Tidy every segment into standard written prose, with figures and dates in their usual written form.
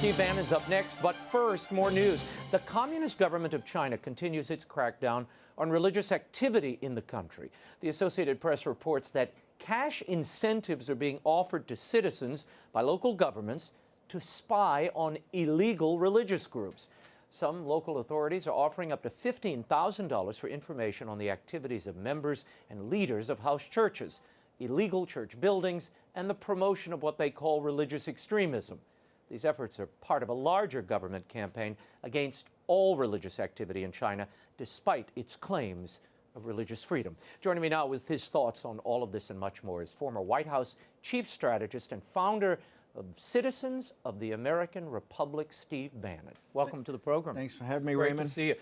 Steve Bannon's up next, but first, more news. The Communist government of China continues its crackdown on religious activity in the country. The Associated Press reports that cash incentives are being offered to citizens by local governments to spy on illegal religious groups. Some local authorities are offering up to $15,000 for information on the activities of members and leaders of house churches, illegal church buildings, and the promotion of what they call religious extremism. These efforts are part of a larger government campaign against all religious activity in China, despite its claims of religious freedom. Joining me now with his thoughts on all of this and much more is former White House Chief Strategist and founder of Citizens of the American Republic, Steve Bannon. Welcome to the program. Thanks for having me, Great Raymond. to see you.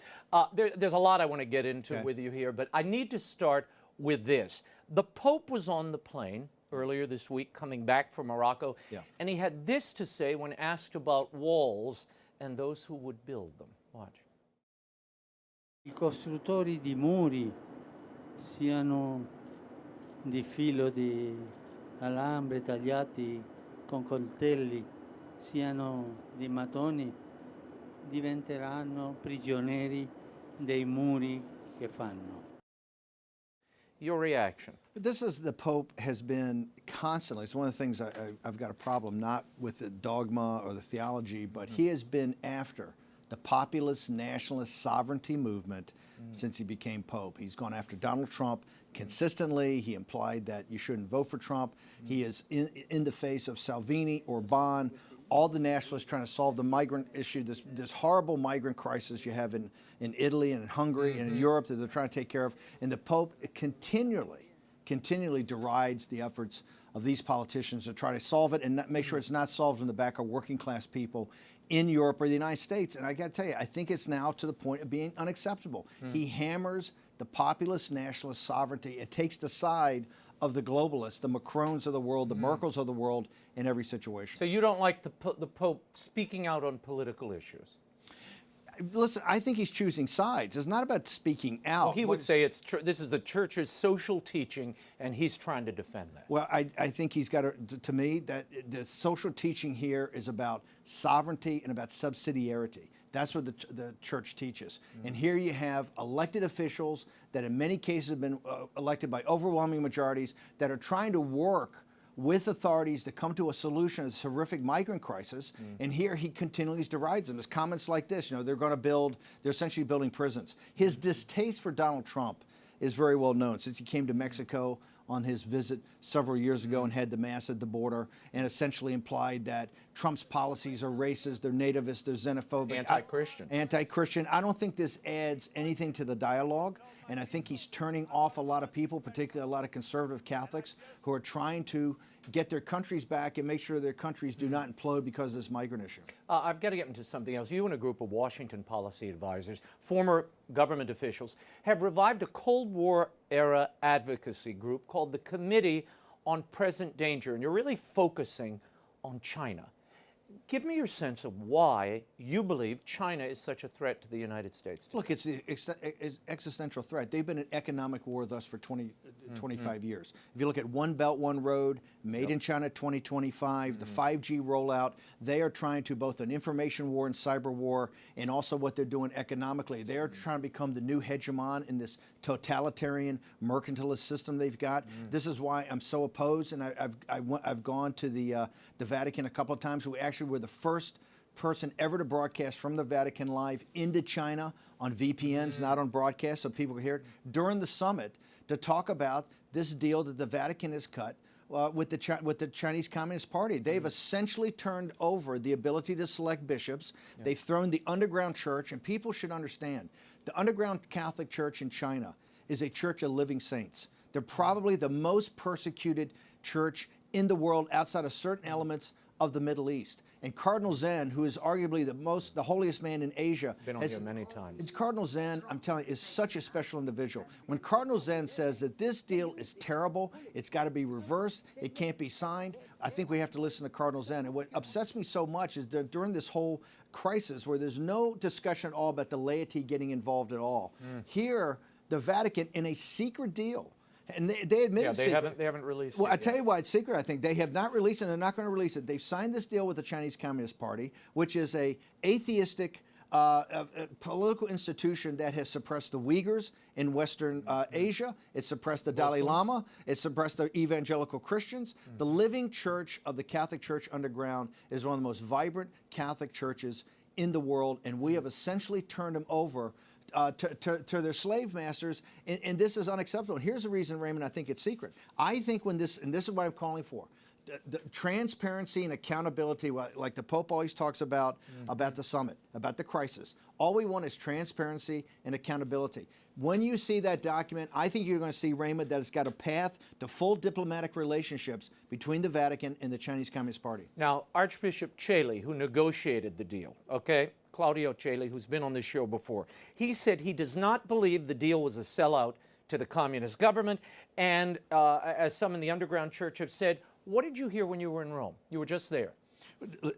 There's a lot I want to get into with you here, but I need to start with this. The Pope was on the plane earlier this week coming back from Morocco, and he had this to say when asked about walls and those who would build them. Watch. I costruttori di muri, siano di filo di alambre tagliati con coltelli, siano di mattoni, diventeranno prigionieri dei muri che fanno. Your reaction? This is, the Pope has been constantly, it's one of the things I've got a problem, not with the dogma or the theology, but he has been after the populist, nationalist sovereignty movement since he became Pope. He's gone after Donald Trump consistently. He implied that you shouldn't vote for Trump. He is in the face of Salvini, Orban, all the nationalists trying to solve the migrant issue, this horrible migrant crisis you have in Italy and in Hungary and in Europe that they're trying to take care of. And the Pope continually derides the efforts of these politicians to try to solve it and not, make sure it's not solved on the back of working class people in Europe or the United States. And I got to tell you, I think it's now to the point of being unacceptable. He hammers the populist nationalist sovereignty. It takes the side of the globalists, the Macrons of the world, the Merkels of the world in every situation. So you don't like the Pope speaking out on political issues? Listen, I think he's choosing sides. It's not about speaking out. Well, he would say this is the church's social teaching, and he's trying to defend that. Well, I think he's got to me, that the social teaching here is about sovereignty and about subsidiarity. That's what the church teaches. And here you have elected officials that in many cases have been elected by overwhelming majorities that are trying to work with authorities to come to a solution of this horrific migrant crisis, and here he continually derides them. His comments like this, they're essentially building prisons. His distaste for Donald Trump is very well known since he came to Mexico on his visit several years ago and had the mass at the border and essentially implied that Trump's policies are racist, they're nativist, they're xenophobic. Anti-Christian. I don't think this adds anything to the dialogue, and I think he's turning off a lot of people, particularly a lot of conservative Catholics who are trying to get their countries back and make sure their countries do not implode because of this migrant issue. I've got to get into something else. You and a group of Washington policy advisors, former government officials, have revived a Cold War-era advocacy group called the Committee on Present Danger, and you're really focusing on China. Give me your sense of why you believe China is such a threat to the United States. Look, it's the existential threat. They've been in economic war with us for 25 years. If you look at One Belt, One Road, Made in China 2025, the 5G rollout, they are trying to both an information war and cyber war, and also what they're doing economically. They are trying to become the new hegemon in this totalitarian mercantilist system they've got. This is why I'm so opposed, and I've gone to the Vatican a couple of times. We actually were the first person ever to broadcast from the Vatican live into China on VPNs, not on broadcast, so people could hear it, during the summit to talk about this deal that the Vatican has cut with the Chinese Communist Party. They've essentially turned over the ability to select bishops. They've thrown the underground church, and people should understand, the underground Catholic Church in China is a church of living saints. They're probably the most persecuted church in the world outside of certain elements of the Middle East. And Cardinal Zen, who is arguably the holiest man in Asia. Been on here many times. Cardinal Zen, I'm telling you, is such a special individual. When Cardinal Zen says that this deal is terrible, it's got to be reversed, it can't be signed, I think we have to listen to Cardinal Zen. And what upsets me so much is that during this whole crisis where there's no discussion at all about the laity getting involved at all, here, the Vatican, in a secret deal, And they admit Yeah, it's they secret. haven't released Well, it I tell yet. you why it's secret. I think they have not released it, and they're not going to release it. They've signed this deal with the Chinese Communist Party, which is a atheistic political institution that has suppressed the Uyghurs in Western Asia. It's suppressed the Dalai Lama. It's suppressed the evangelical Christians. The living church of the Catholic Church underground is one of the most vibrant Catholic churches in the world, and we have essentially turned them over to their slave masters, and this is unacceptable. And here's the reason, Raymond, I think it's secret. I think when this, and this is what I'm calling for, the transparency and accountability, like the Pope always talks about the summit, about the crisis. All we want is transparency and accountability. When you see that document, I think you're going to see, Raymond, that it's got a path to full diplomatic relationships between the Vatican and the Chinese Communist Party. Now, Archbishop Celi, who negotiated the deal, okay, Claudio Celi, who's been on this show before, he said he does not believe the deal was a sellout to the communist government. And as some in the underground church have said, what did you hear when you were in Rome? You were just there.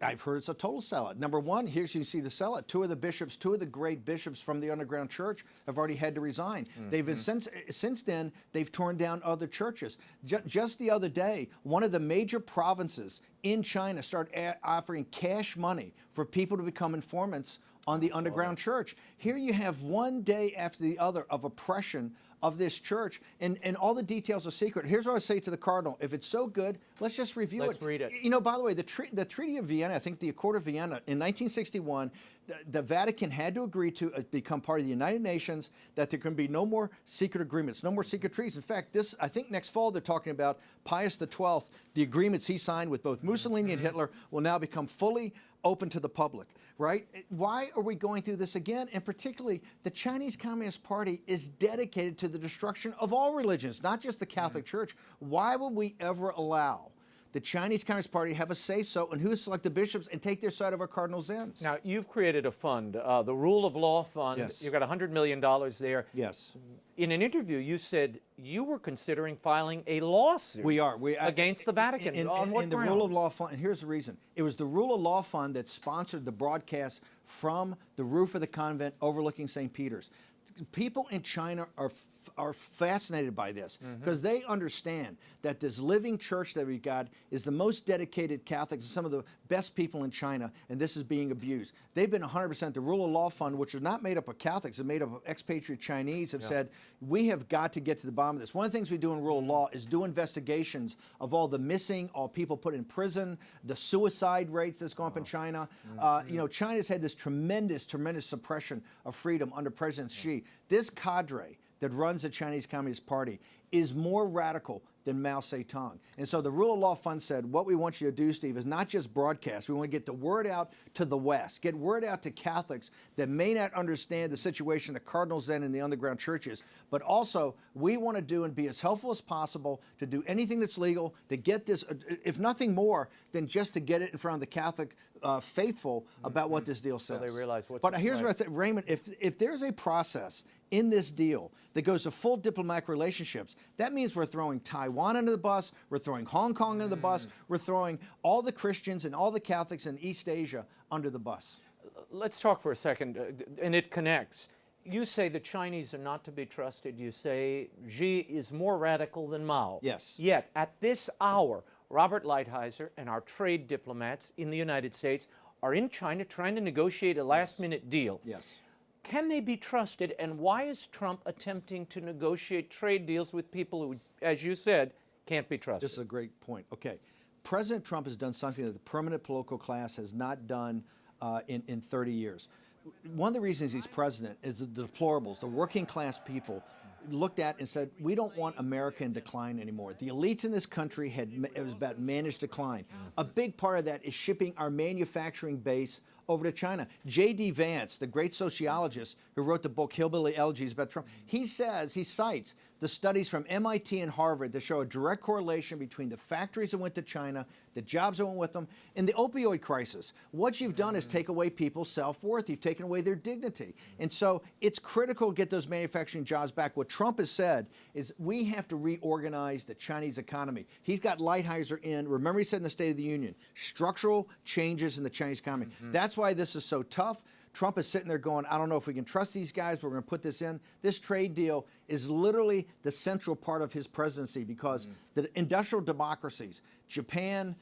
I've heard it's a total sellout. Number one, here you see the sellout. Two of the great bishops from the underground church have already had to resign. They've been, since then, they've torn down other churches. Just the other day, one of the major provinces in China started offering cash money for people to become informants on the underground church. Here you have one day after the other of oppression of this church, and all the details are secret. Here's what I say to the Cardinal. If it's so good, let's just review it. Let's read it. You know, by the way, the Treaty of Vienna, I think the Accord of Vienna, in 1961, the Vatican had to agree to become part of the United Nations, that there can be no more secret agreements, no more secret treaties. In fact, this, I think next fall they're talking about Pius XII, the agreements he signed with both Mussolini and Hitler will now become fully open to the public, right? Why are we going through this again? And particularly, the Chinese Communist Party is dedicated to the destruction of all religions, not just the Catholic Church. Why would we ever allow the Chinese Communist Party have a say-so on who select the bishops and take their side of our cardinals' ends? Now, you've created a fund, the Rule of Law Fund. Yes. You've got $100 million there. Yes. In an interview, you said you were considering filing a lawsuit against the Vatican. On what in the grounds? Rule of Law Fund, and here's the reason. It was the Rule of Law Fund that sponsored the broadcast from the roof of the convent overlooking St. Peter's. People in China are fascinated by this because they understand that this living church that we've got is the most dedicated Catholics, some of the best people in China, and this is being abused. They've been 100%. The Rule of Law Fund, which is not made up of Catholics, it's made up of expatriate Chinese, have said, we have got to get to the bottom of this. One of the things we do in Rule of Law is do investigations of all the missing, all people put in prison, the suicide rates that's gone up in China. You know, China's had this tremendous suppression of freedom under President Xi. This cadre that runs the Chinese Communist Party is more radical than Mao Zedong. And so the Rule of Law Fund said, what we want you to do, Steve, is not just broadcast. We want to get the word out to the West, get word out to Catholics that may not understand the situation the cardinals then in the underground churches, but also we want to do and be as helpful as possible to do anything that's legal to get this, if nothing more than just to get it in front of the Catholic faithful about what this deal says. So they realize what. But here's what I said, Raymond, if there's a process in this deal that goes to full diplomatic relationships, that means we're throwing Taiwan under the bus, we're throwing Hong Kong under the bus, we're throwing all the Christians and all the Catholics in East Asia under the bus. Let's talk for a second, and it connects. You say the Chinese are not to be trusted. You say Xi is more radical than Mao. Yes. Yet, at this hour, Robert Lighthizer and our trade diplomats in the United States are in China trying to negotiate a last-minute deal. Yes. Can they be trusted, and why is Trump attempting to negotiate trade deals with people who, as you said, can't be trusted? This is a great point. Okay. President Trump has done something that the permanent political class has not done in 30 years. One of the reasons he's president is the deplorables, the working class people, looked at and said, we don't want America in decline anymore. The elites in this country it was about managed decline. A big part of that is shipping our manufacturing base over to China. J.D. Vance, the great sociologist who wrote the book Hillbilly Elegies about Trump, he cites the studies from MIT and Harvard that show a direct correlation between the factories that went to China, the jobs that went with them, and the opioid crisis. What you've done is take away people's self-worth. You've taken away their dignity. And so it's critical to get those manufacturing jobs back. What Trump has said is we have to reorganize the Chinese economy. He's got Lighthizer in. Remember he said in the State of the Union, structural changes in the Chinese economy. That's why this is so tough. Trump is sitting there going, I don't know if we can trust these guys, but we're going to put this in. This trade deal is literally the central part of his presidency because the industrial democracies, Japan,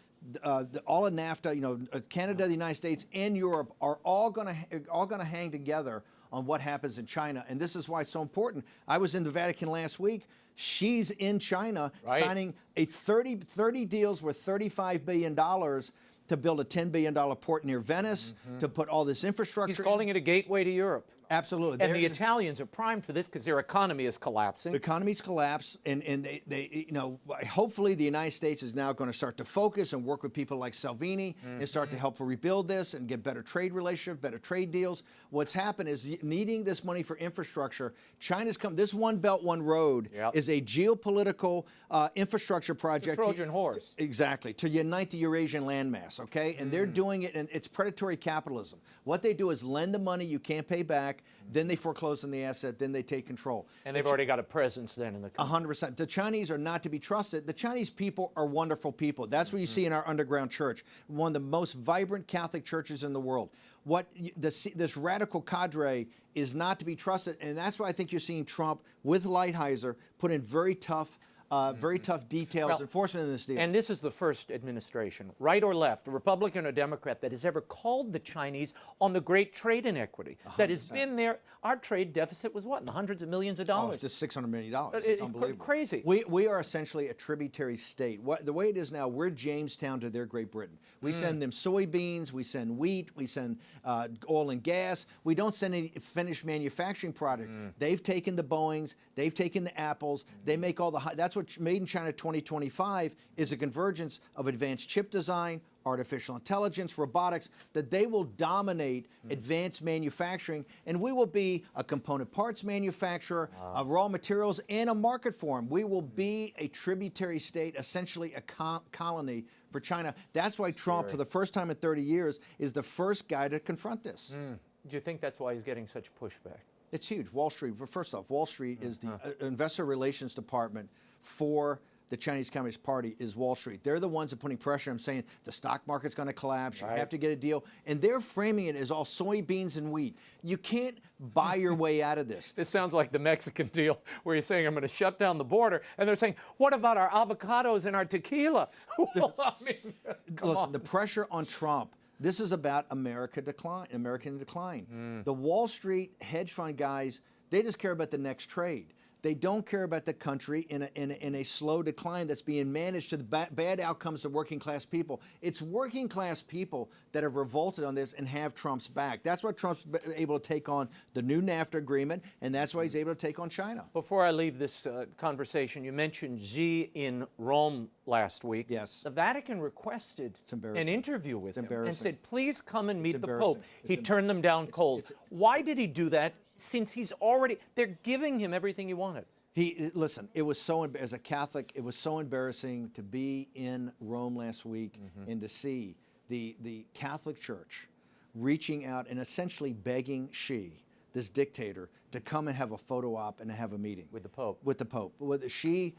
all of NAFTA, Canada, the United States, and Europe are all going to hang together on what happens in China. And this is why it's so important. I was in the Vatican last week. She's in China signing a 30 deals worth $35 billion to build a $10 billion port near Venice, to put all this infrastructure. He's calling it a gateway to Europe. Absolutely. And the Italians are primed for this because their economy is collapsing. The economy's collapsed, and they hopefully the United States is now going to start to focus and work with people like Salvini and start to help rebuild this and get better trade relationships, better trade deals. What's happened is needing this money for infrastructure. China's come. This One Belt, One Road is a geopolitical infrastructure project. The Trojan horse. Exactly, to unite the Eurasian landmass, okay? And they're doing it, and it's predatory capitalism. What they do is lend the money you can't pay back, then they foreclose on the asset, then they take control. And they've already got a presence then in the country. 100%. The Chinese are not to be trusted. The Chinese people are wonderful people. That's what you see in our underground church, one of the most vibrant Catholic churches in the world. This radical cadre is not to be trusted, and that's why I think you're seeing Trump with Lighthizer put in very tough details, enforcement in this deal. And this is the first administration, right or left, a Republican or Democrat, that has ever called the Chinese on the great trade inequity 100%. That has been there. Our trade deficit was what, in the hundreds of millions of dollars? Oh, it's just $600 million. It's unbelievable. Crazy. We are essentially a tributary state. The way it is now, we're Jamestown to their Great Britain. We send them soybeans, we send wheat, we send oil and gas. We don't send any finished manufacturing products. They've taken the Boeings, they've taken the Apples, they make all the that's what Made in China 2025 is a convergence of advanced chip design, artificial intelligence, robotics, that they will dominate advanced manufacturing, and we will be a component parts manufacturer, raw materials, and a market for them. We will be a tributary state, essentially a colony for China. That's why Trump, for the first time in 30 years, is the first guy to confront this. Do you think that's why he's getting such pushback? It's huge. Wall Street, first off, Wall Street is the investor relations department for the Chinese Communist Party is Wall Street. They're the ones that are putting pressure. I'm saying the stock market's going to collapse. You have to get a deal. And they're framing it as all soybeans and wheat. You can't buy your way out of this. This sounds like the Mexican deal where he's saying, I'm going to shut down the border. And they're saying, what about our avocados and our tequila? Well, I mean, listen, the pressure on Trump, this is about American decline. The Wall Street hedge fund guys, they just care about the next trade. They don't care about the country in a slow decline that's being managed to the bad outcomes of working class people. It's working class people that have revolted on this and have Trump's back. That's why Trump's able to take on the new NAFTA agreement, and that's why he's able to take on China. Before I leave this conversation, you mentioned Xi in Rome last week. Yes. The Vatican requested an interview with him and said, please come and meet the Pope. He turned them down cold. Why did he do that? Since they're giving him everything he wanted. Listen, it was so, as a Catholic, it was so embarrassing to be in Rome last week and to see the Catholic Church reaching out and essentially begging Xi, this dictator, to come and have a photo op and to have a meeting. With the Pope. With the Pope. Xi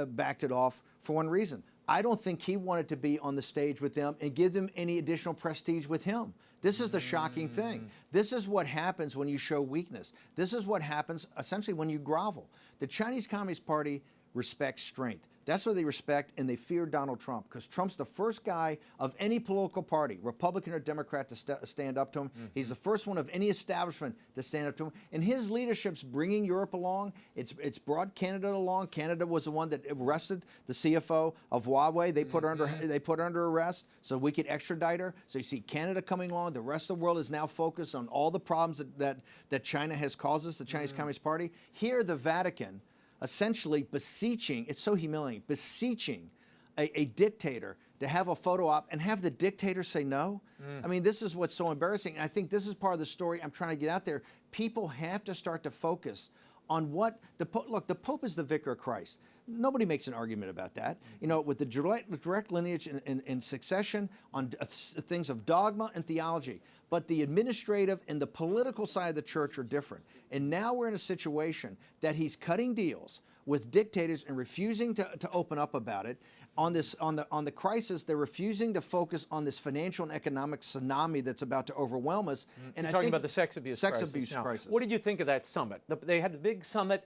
backed it off for one reason. I don't think he wanted to be on the stage with them and give them any additional prestige with him. This is the shocking thing. This is what happens when you show weakness. This is what happens essentially when you grovel. The Chinese Communist Party respects strength. That's what they respect, and they fear Donald Trump because Trump's the first guy of any political party, Republican or Democrat, to stand up to him. He's the first one of any establishment to stand up to him. And his leadership's bringing Europe along. It's brought Canada along. Canada was the one that arrested the CFO of Huawei. They put her under arrest so we could extradite her. So you see Canada coming along. The rest of the world is now focused on all the problems that China has caused us, the Chinese Communist Party. Here, the Vatican, essentially beseeching, it's so humiliating, beseeching a dictator to have a photo op and have the dictator say no. I mean, this is what's so embarrassing. And I think this is part of the story I'm trying to get out there. People have to start to focus on what the Pope, look, the Pope is the vicar of Christ. Nobody makes an argument about that. You know, with the direct lineage and succession on things of dogma and theology. But the administrative and the political side of the church are different. And now we're in a situation that he's cutting deals with dictators and refusing to open up about it. On the crisis, they're refusing to focus on this financial and economic tsunami that's about to overwhelm us. And You're talking about the sex abuse crisis. Now, what did you think of that summit? They had the big summit.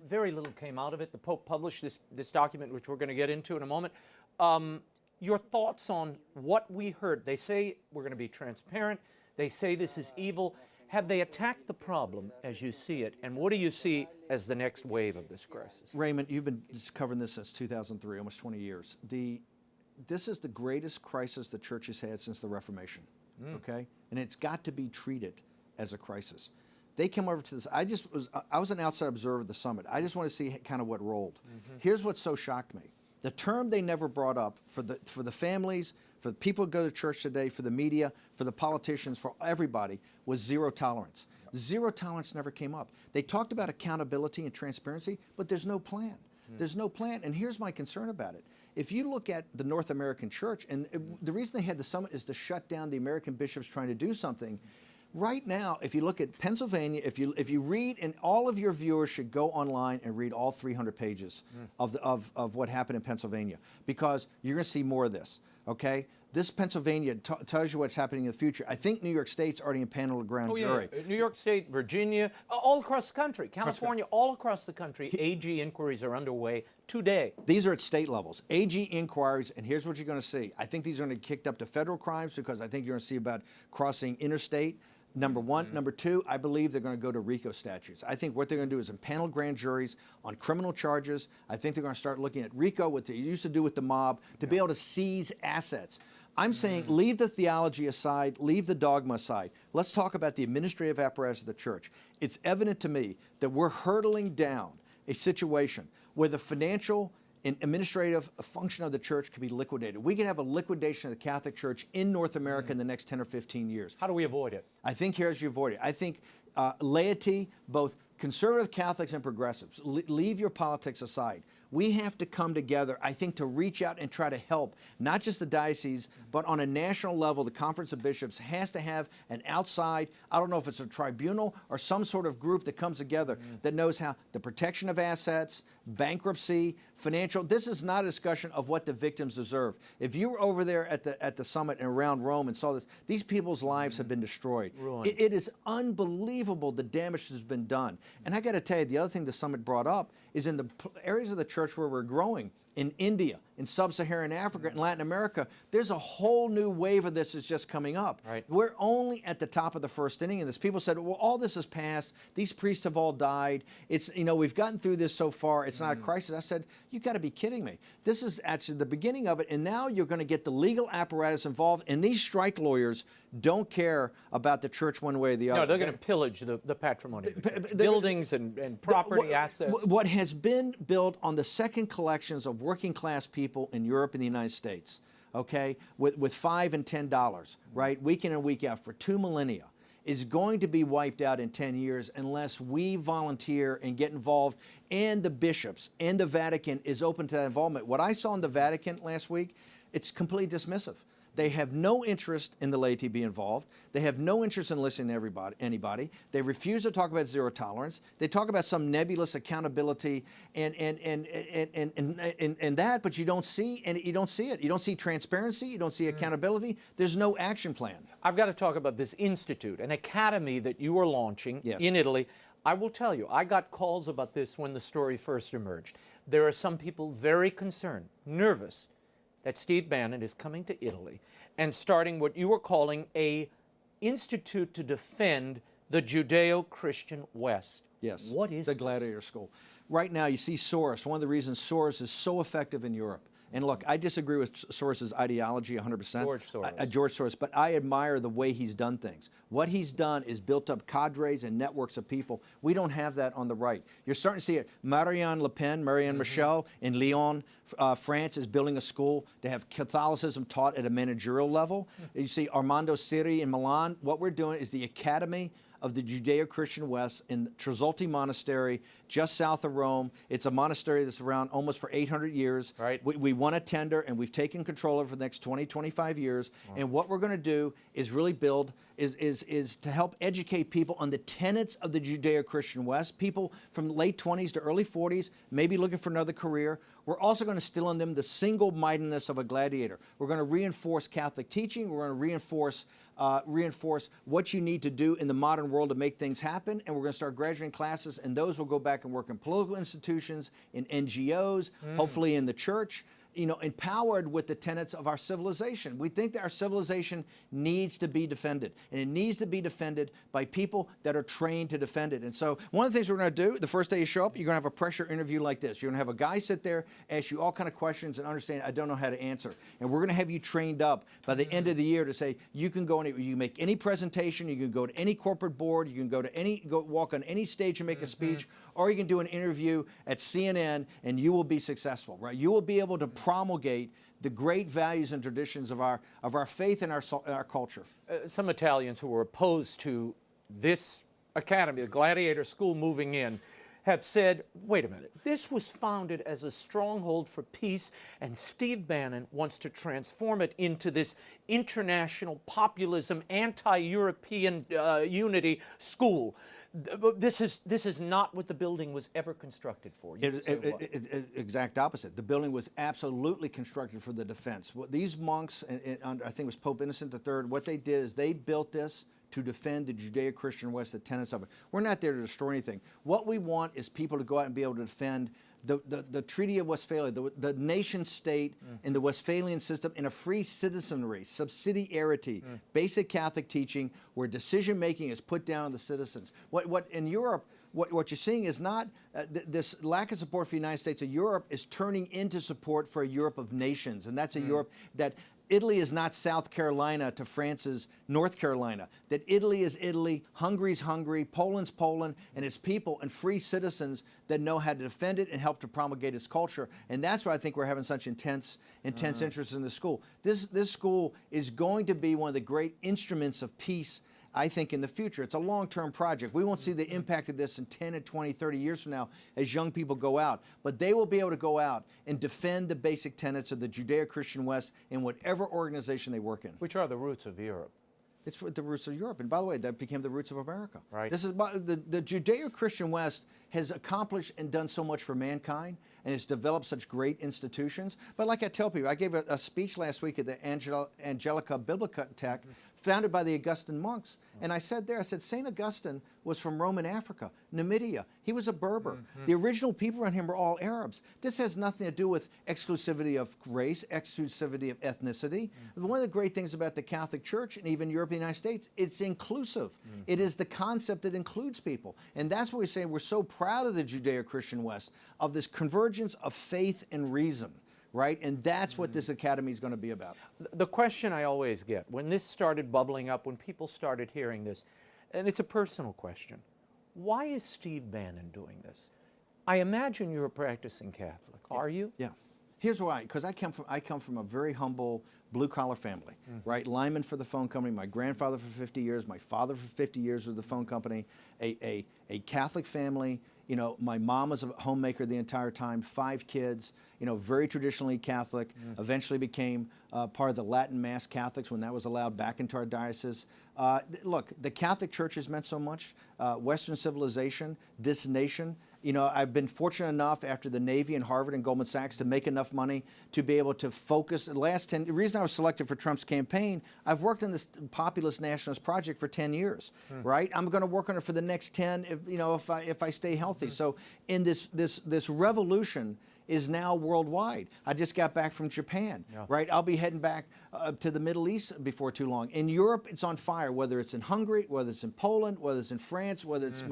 Very little came out of it. The Pope published this document, which we're going to get into in a moment. Your thoughts on what we heard? They say we're going to be transparent. They say this is evil. Have they attacked the problem as you see it? And what do you see as the next wave of this crisis? Raymond, you've been covering this since 2003, almost 20 years. This is the greatest crisis the church has had since the Reformation, okay? And it's got to be treated as a crisis. They came over to this. I was an outside observer of the summit. I just want to see kind of what rolled. Here's what so shocked me. The term they never brought up for the families, for the people who go to church today, for the media, for the politicians, for everybody, was zero tolerance. Zero tolerance never came up. They talked about accountability and transparency, but there's no plan. There's no plan, and here's my concern about it. If you look at the North American church, and the reason they had the summit is to shut down the American bishops trying to do something. Right now, if you look at Pennsylvania, if you read, and all of your viewers should go online and read all 300 pages of what happened in Pennsylvania, because you're going to see more of this, okay? This Pennsylvania tells you what's happening in the future. I think New York State's already impaneled a grand jury. New York State, Virginia, all across the country, California, all across the country, AG inquiries are underway today. These are at state levels. AG inquiries, and here's what you're going to see. I think these are going to get kicked up to federal crimes, because I think you're going to see about crossing interstate. Number one. Number two, I believe they're going to go to RICO statutes. I think what they're going to do is impanel grand juries on criminal charges. I think they're going to start looking at RICO, what they used to do with the mob, to be able to seize assets. I'm saying leave the theology aside, leave the dogma aside. Let's talk about the administrative apparatus of the church. It's evident to me that we're hurtling down a situation where the financial and administrative function of the church could be liquidated. We could have a liquidation of the Catholic Church in North America in the next 10 or 15 years. How do we avoid it? I think here's you avoid it. I think laity, both conservative Catholics and progressives, leave your politics aside. We have to come together, I think, to reach out and try to help, not just the diocese, but on a national level, the Conference of Bishops has to have an outside, I don't know if it's a tribunal or some sort of group that comes together that knows how the protection of assets, bankruptcy, financial. This is not a discussion of what the victims deserve. If you were over there at the summit and around Rome and saw this, these people's lives have been destroyed. It is unbelievable the damage that's been done. And I got to tell you, the other thing the summit brought up is in the areas of the church where we're growing, in India, in sub-Saharan Africa, in Latin America, there's a whole new wave of this that's just coming up. Right. We're only at the top of the first inning in this. People said, well, all this is past. These priests have all died. It's, we've gotten through this so far. It's not a crisis. I said, you've got to be kidding me. This is actually the beginning of it, and now you're going to get the legal apparatus involved, and these strike don't care about the church one way or the other. No, they're going to pillage the patrimony of the church. Buildings and property assets. What has been built on the second collections of working class people in Europe and the United States, okay, with $5 and $10, right, week in and week out for 2 millennia, is going to be wiped out in 10 years unless we volunteer and get involved, and the bishops and the Vatican is open to that involvement. What I saw in the Vatican last week, it's completely dismissive. They have no interest in the laity be involved. They have no interest in listening to anybody. They refuse to talk about zero tolerance. They talk about some nebulous accountability and that, but you don't see it. You don't see transparency. You don't see accountability. There's no action plan. I've got to talk about this institute, an academy that you are launching in Italy. I will tell you, I got calls about this when the story first emerged. There are some people very concerned, nervous, that Steve Bannon is coming to Italy and starting what you were calling a institute to defend the Judeo Christian West. Yes. What is the Gladiator School? Right now, you see Soros. One of the reasons Soros is so effective in Europe. And look, I disagree with Soros's ideology 100%. George Soros. George Soros, but I admire the way he's done things. What he's done is built up cadres and networks of people. We don't have that on the right. You're starting to see it. Marianne Le Pen, Marianne Michel in Lyon, France, is building a school to have Catholicism taught at a managerial level. You see Armando Siri in Milan. What we're doing is the Academy of the Judeo Christian West in Trizolti Monastery, just south of Rome. It's a monastery that's around almost for 800 years. Right. We won a tender, and we've taken control of it for the next 20, 25 years. And what we're going to do is really build, is to help educate people on the tenets of the Judeo Christian West, people from late 20s to early 40s, maybe looking for another career. We're also going to instill in them the single-mindedness of a gladiator. We're going to reinforce Catholic teaching. We're going to reinforce what you need to do in the modern world to make things happen. And we're going to start graduating classes, and those will go back and work in political institutions, in NGOs, hopefully in the church, you know, empowered with the tenets of our civilization. We think that our civilization needs to be defended, and it needs to be defended by people that are trained to defend it. And so one of the things we're going to do, the first day you show up, you're going to have a pressure interview like this. You're going to have a guy sit there, ask you all kind of questions, and understand, I don't know how to answer. And we're going to have you trained up by the end of the year to say, you can go you can make any presentation, you can go to any corporate board, you can go to walk on any stage and make a speech, or you can do an interview at CNN, and you will be successful, right? You will be able to promulgate the great values and traditions of our faith and our culture. Some Italians who were opposed to this academy, the Gladiator School, moving in, have said, wait a minute, this was founded as a stronghold for peace, and Steve Bannon wants to transform it into this international populism, anti-European unity school. This is not what the building was ever constructed for. Exact opposite. The building was absolutely constructed for the defense. What these monks, I think it was Pope Innocent III, what they did is they built this to defend the Judeo Christian West, the tenets of it. We're not there to destroy anything. What we want is people to go out and be able to defend the Treaty of Westphalia, the nation state and the Westphalian system in a free citizenry, subsidiarity, basic Catholic teaching where decision making is put down on the citizens. What in Europe, what you're seeing is not this lack of support for the United States of Europe is turning into support for a Europe of nations, and that's a Europe that Italy is not South Carolina to France's North Carolina, that Italy is Italy, Hungary's Hungary, Poland's Poland, and its people and free citizens that know how to defend it and help to promulgate its culture. And that's why I think we're having such intense interest in this school. This school is going to be one of the great instruments of peace, I think, in the future. It's a long-term project. We won't see the impact of this in 10 and 20, 30 years from now as young people go out. But they will be able to go out and defend the basic tenets of the Judeo Christian West in whatever organization they work in. Which are the roots of Europe. It's the roots of Europe. And by the way, that became the roots of America. Right. This is the Judeo Christian West has accomplished and done so much for mankind, and it's developed such great institutions. But like I tell people, I gave a speech last week at the Angelica Bibliothek, founded by the Augustine monks. And I said, St. Augustine was from Roman Africa, Numidia. He was a Berber. The original people around him were all Arabs. This has nothing to do with exclusivity of race, exclusivity of ethnicity. One of the great things about the Catholic Church and even Europe and the United States, it's inclusive. It is the concept that includes people. And that's what we say, we're so proud of the Judeo Christian West, of this convergence of faith and reason. Right? And that's what this academy is going to be about. The question I always get, when this started bubbling up, when people started hearing this, and it's a personal question, why is Steve Bannon doing this? I imagine you're a practicing Catholic. Are you? Yeah. Here's why, because I come from a very humble blue-collar family, right? Lineman for the phone company, my grandfather for 50 years, my father for 50 years with the phone company, a Catholic family. You know, my mom was a homemaker the entire time, 5 kids, you know, very traditionally Catholic, eventually became part of the Latin Mass Catholics when that was allowed back into our diocese. Look, the Catholic Church has meant so much, Western civilization, this nation. You know, I've been fortunate enough after the Navy and Harvard and Goldman Sachs to make enough money to be able to focus. The reason I was selected for Trump's campaign, I've worked on this populist nationalist project for 10 years, right? I'm going to work on it for the next 10, if I stay healthy. So in this revolution is now worldwide. I just got back from Japan, right? I'll be heading back to the Middle East before too long. In Europe, it's on fire, whether it's in Hungary, whether it's in Poland, whether it's in France, whether it's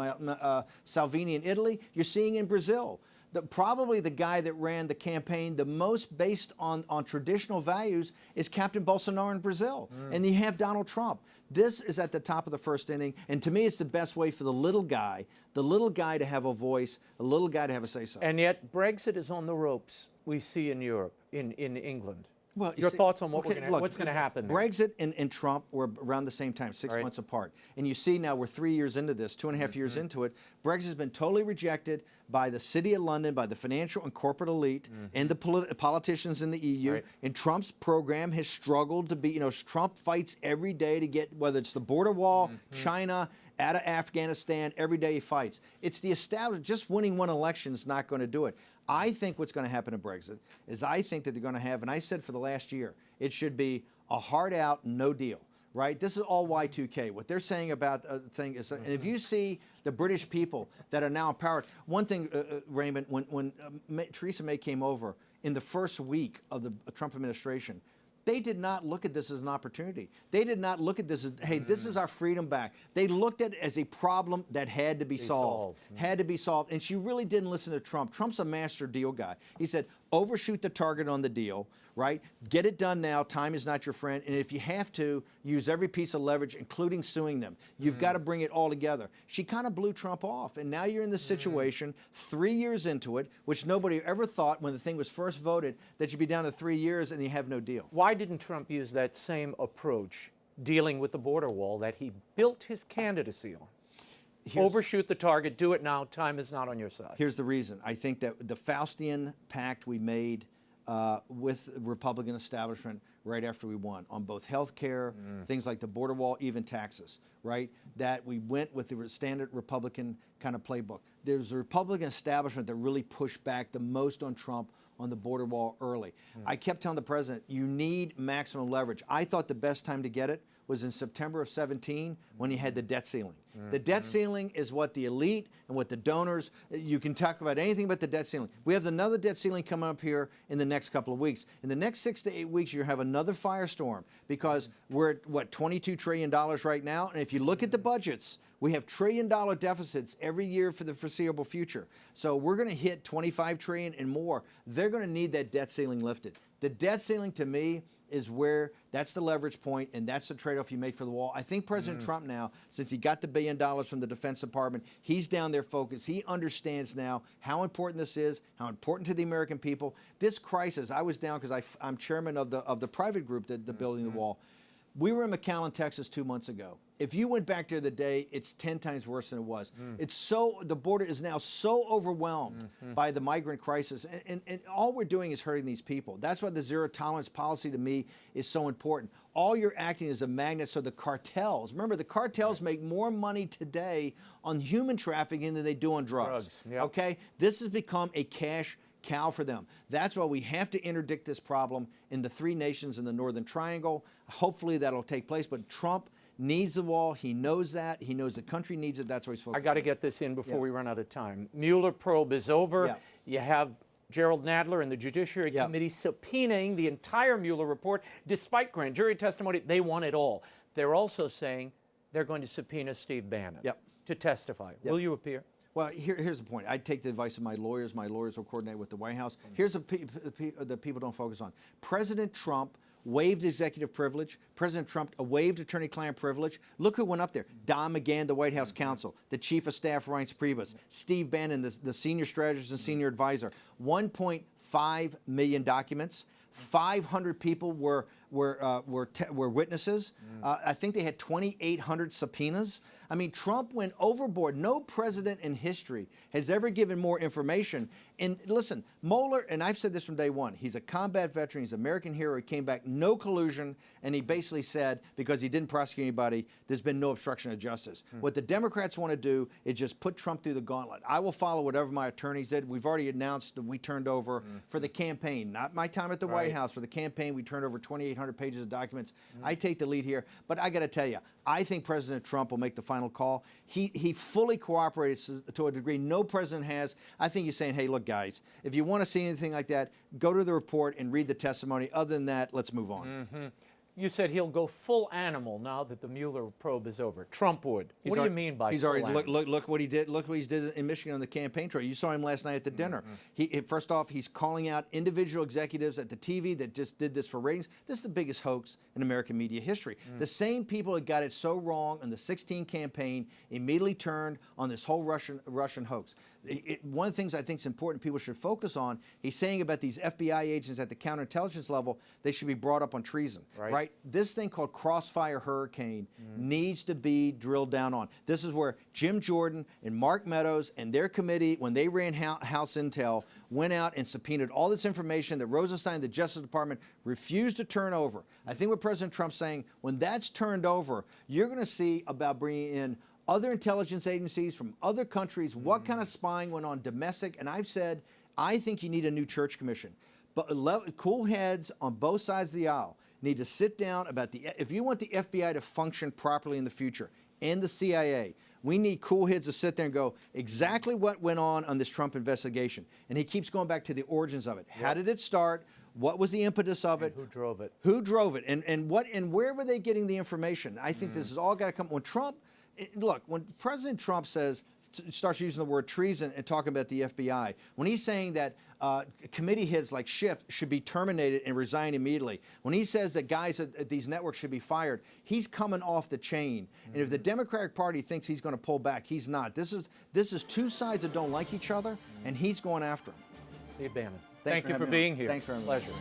Salvini in Italy. You're seeing in Brazil. Probably the guy that ran the campaign the most based on traditional values is Captain Bolsonaro in Brazil. And you have Donald Trump. This is at the top of the first inning, and to me it's the best way for the little guy to have a voice, a little guy to have a say-so. And yet Brexit is on the ropes, we see in Europe, in England. Well, Your thoughts on what what's going to happen there? Brexit and Trump were around the same time, 6 months apart. And you see now we're 3 years into this, 2.5 years into it. Brexit has been totally rejected by the City of London, by the financial and corporate elite, and the politicians in the EU. And Trump's program has struggled to be, you know, Trump fights every day to get, whether it's the border wall, China, out of Afghanistan, every day he fights. It's the established, just winning one election is not going to do it. I think what's going to happen to Brexit is I think that they're going to have, and I said for the last year, it should be a hard out, no deal, right? This is all Y2K. What they're saying about the thing is, and if you see the British people that are now in power, one thing, Raymond, when Theresa May came over in the first week of the Trump administration, they did not look at this as an opportunity. They did not look at this as, hey, this is our freedom back. They looked at it as a problem that had to be solved. Had to be solved. And she really didn't listen to Trump. Trump's a master deal guy. He said, overshoot the target on the deal, right? Get it done now. Time is not your friend. And if you have to, use every piece of leverage, including suing them. You've got to bring it all together. She kind of blew Trump off. And now you're in this situation, 3 years into it, which nobody ever thought when the thing was first voted that you'd be down to 3 years and you have no deal. Why didn't Trump use that same approach dealing with the border wall that he built his candidacy on? Overshoot the target, do it now, time is not on your side. Here's the reason. I think that the Faustian pact we made with the Republican establishment right after we won on both health care, things like the border wall, even taxes, right? That we went with the standard Republican kind of playbook. There's a Republican establishment that really pushed back the most on Trump on the border wall early. I kept telling the president, you need maximum leverage. I thought the best time to get it was in September of 17 when he had the debt ceiling. The debt ceiling is what the elite and what the donors, you can talk about anything but the debt ceiling. We have another debt ceiling coming up here in the next couple of weeks. In the next 6 to 8 weeks, you have another firestorm because we're at, what, $22 trillion right now? And if you look at the budgets, we have $1 trillion deficits every year for the foreseeable future. So we're going to hit $25 trillion and more. They're going to need that debt ceiling lifted. The debt ceiling, to me, is where that's the leverage point, and that's the trade-off you make for the wall. I think President Trump now, since he got the $1 billion from the Defense Department, he's down there focused. He understands now how important this is, how important to the American people. This crisis, I was down because I'm chairman of the private group that building the wall. We were in McAllen, Texas 2 months ago. If you went back there the day, it's 10 times worse than it was. It's so, the border is now so overwhelmed by the migrant crisis. And all we're doing is hurting these people. That's why the zero tolerance policy to me is so important. All you're acting as a magnet so the cartels, remember the cartels make more money today on human trafficking than they do on drugs. Okay? This has become a cash cow for them. That's why we have to interdict this problem in the 3 nations in the Northern Triangle. Hopefully that'll take place, but Trump needs the wall. He knows that. He knows the country needs it. That's why he's focused. I got to get this in before we run out of time. Mueller probe is over. You have Gerald Nadler and the Judiciary Committee subpoenaing the entire Mueller report. Despite grand jury testimony, they want it all. They're also saying they're going to subpoena Steve Bannon to testify. Will you appear? Well, here's the point. I take the advice of my lawyers. My lawyers will coordinate with the White House. Here's the people don't focus on. President Trump waived executive privilege. President Trump waived attorney-client privilege. Look who went up there. Don McGahn, the White House counsel. The Chief of Staff, Reince Priebus. Steve Bannon, the senior strategist and senior advisor. 1.5 million documents. 500 people were witnesses. I think they had 2,800 subpoenas. I mean, Trump went overboard. No president in history has ever given more information. And listen, Mueller, and I've said this from day one, he's a combat veteran, he's an American hero, he came back, no collusion, and he basically said, because he didn't prosecute anybody, there's been no obstruction of justice. What the Democrats want to do is just put Trump through the gauntlet. I will follow whatever my attorneys did. We've already announced that we turned over for the campaign, not my time at the White House, for the campaign, we turned over 2,800 pages of documents. I take the lead here, but I got to tell you, I think President Trump will make the final call. He fully cooperates to a degree no president has. I think he's saying, hey, look, guys, if you want to see anything like that, go to the report and read the testimony. Other than that, let's move on. You said he'll go full animal now that the Mueller probe is over. Trump would. What do you mean by he's full already animal? look what he did. Look what he did in Michigan on the campaign trail. You saw him last night at the dinner. First off, he's calling out individual executives at the TV that just did this for ratings. This is the biggest hoax in American media history. The same people that got it so wrong in the 2016 campaign immediately turned on this whole Russian hoax. One of the things I think is important people should focus on, he's saying about these FBI agents at the counterintelligence level, they should be brought up on treason, right? This thing called Crossfire Hurricane needs to be drilled down on. This is where Jim Jordan and Mark Meadows and their committee, when they ran House Intel, went out and subpoenaed all this information that Rosenstein, the Justice Department, refused to turn over. I think what President Trump's saying, when that's turned over, you're going to see about bringing in other intelligence agencies from other countries, what kind of spying went on domestic. And I've said, I think you need a new church commission. But cool heads on both sides of the aisle need to sit down about if you want the FBI to function properly in the future, and the CIA, we need cool heads to sit there and go, exactly what went on this Trump investigation. And he keeps going back to the origins of it. Yep. How did it start? What was the impetus of it? Who drove it? Who drove it? And where were they getting the information? I think this has all got to come. When Trump, look, when President Trump starts using the word treason and talking about the FBI, when he's saying that committee heads like Schiff should be terminated and resign immediately, when he says that guys at these networks should be fired, he's coming off the chain. And if the Democratic Party thinks he's going to pull back, he's not. This is two sides that don't like each other, and he's going after them. See you, Bannon. Thank you for being here. Thanks for having me. Pleasure.